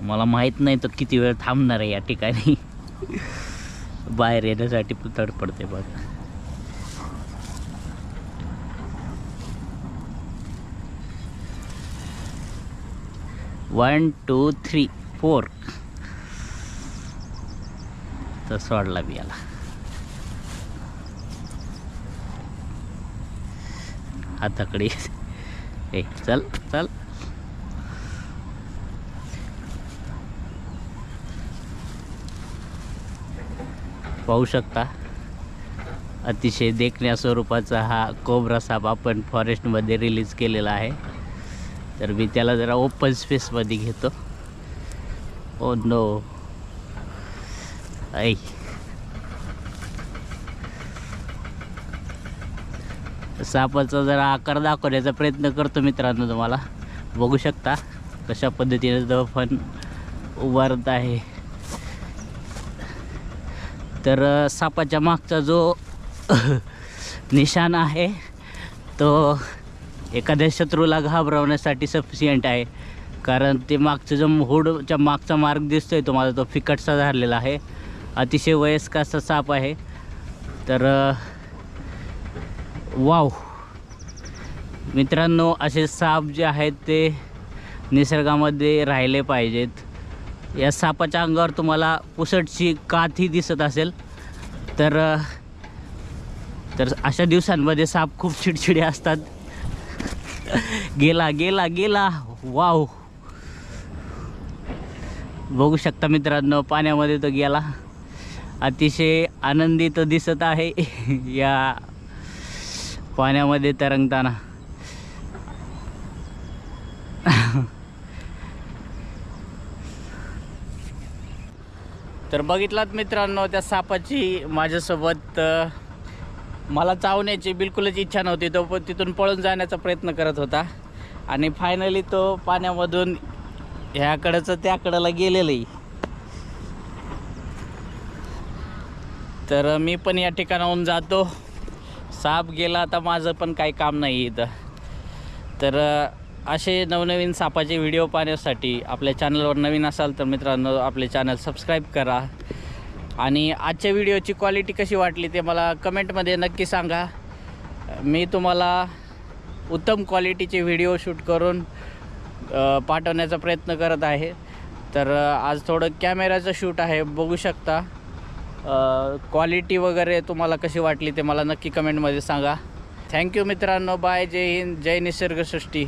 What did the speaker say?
मला माहीत नाही तो किती वेळ थांबणार आहे या ठिकाणी. बाहेर येण्यासाठी पण तडपडते बघा. वन टू थ्री फोर तर सोडला मी याला. हाताकडे ए चल चल. पाहू शकता अतिशय देखण्या स्वरूपाचा हा कोब्रा साप आपण फॉरेस्टमध्ये रिलीज केलेला आहे. तर मी त्याला जरा ओपन स्पेसमध्ये घेतो. ओ नो ऐ सापाचा जरा आकार दाखवण्याचा प्रयत्न करतो मित्रांनो. तुम्हाला बघू शकता कशा पद्धतीने तो पण उभारत आहे. तर सापाच्या मागचा जो निशाण आहे तो एखाद्या शत्रूला घाबरवण्यासाठी सफिशियंट आहे. कारण ते मागचं जो हुडच्या मागचा मार्ग दिसतोय तुम्हाला तो फिकटसा झालेला आहे. अतिशय वयस्कर असा साप आहे. तर वाव मित्रांनो, असे साप जे आहेत ते निसर्गामध्ये राहिले पाहिजेत. या सापाच्या अंगावर तुम्हाला पुसटची काठी दिसत असेल तर अशा दिवसांमध्ये साप खूप चिडचिडे असतात. गेला गेला गेला. वाव बघू शकता मित्रांनो, पाण्यामध्ये तो गेला. अतिशय आनंदित दिसत आहे या पाण्यामध्ये तरंगताना. तर बघितलात मित्रांनो, त्या सापाची माझ्यासोबत मला चावण्याची बिलकुलच इच्छा नव्हती. तो पण तिथून पळून जाण्याचा प्रयत्न करत होता आणि फायनली तो पाण्यामधून ह्याकडचं त्याकडला गेलेलंही. तर मी पण या ठिकाणाहून जातो. साप गेला, आता माझं पण काही काम नाही इथं. तर असे नवनवीन सापाचे व्हिडिओ पाहण्यासाठी आपल्या चॅनलवर नवीन असाल तर मित्रांनो आपले चॅनल सबस्क्राईब करा. आणि आजच्या व्हिडिओची क्वालिटी कशी वाटली ते मला कमेंटमध्ये नक्की सांगा. मी तुम्हाला उत्तम क्वालिटीचे व्हिडिओ शूट करून पाठवण्याचा प्रयत्न करत आहे. तर आज थोडं कॅमेराचं शूट आहे, बघू शकता. क्वालिटी वगैरे तुम्हाला कशी वाटली ते मला नक्की कमेंटमध्ये सांगा. थँक्यू मित्रांनो. बाय. जय हिंद. जय निसर्गसृष्टी.